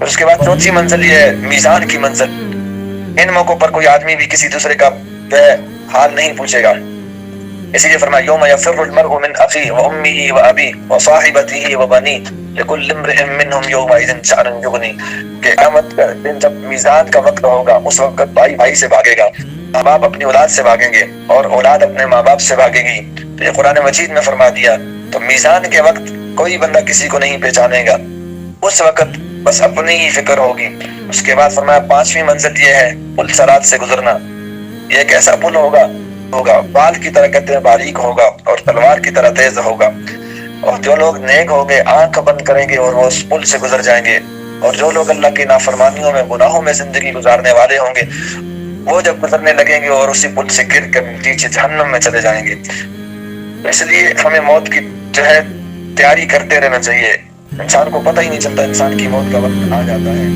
پھر اس کے بعد چوتھی منزل یہ ہے میزان کی منزل. ان موقعوں پر کوئی آدمی بھی کسی دوسرے کا حال نہیں پوچھے گا. اسی لیے فرمایا یوم یفر المرء من اخیہ وامہ وابیہ وصاحبتہ وبنیہ لکل امرئ منہم یومئذ شأن یغنیہ، کہ قیامت کا دن جب میزان کا وقت ہوگا اس وقت بھائی بھائی سے بھاگے گا، ماں باپ اپنی اولاد سے بھاگیں گے اور اولاد اپنے ماں باپ سے بھاگے گی. تو یہ قرآن مجید میں فرما دیا. تو میزان کے وقت کوئی بندہ کسی کو نہیں پہچانے گا، اس وقت بس اپنی ہی فکر ہوگی. اس کے بعد فرمایا پانچویں منزل یہ ہے پل صراط سے گزرنا. یہ ایک ایسا پل ہوگا بال کی طرح کہتے ہیں باریک ہوگا اور تلوار کی طرح تیز ہوگا. اور جو لوگ نیک ہوں گے آنکھ بند کریں گے اور وہ اس پل سے گزر جائیں گے، اور جو لوگ اللہ کی نافرمانیوں میں گناہوں میں زندگی گزارنے والے ہوں گے وہ جب گزرنے لگیں گے اور اسی پل سے گر کر نیچے جہنم میں چلے جائیں گے. اس لیے ہمیں موت کی جو ہے تیاری کرتے رہنا چاہیے. انسان کو پتہ ہی نہیں چلتا انسان کی موت کا وقت آ جاتا ہے.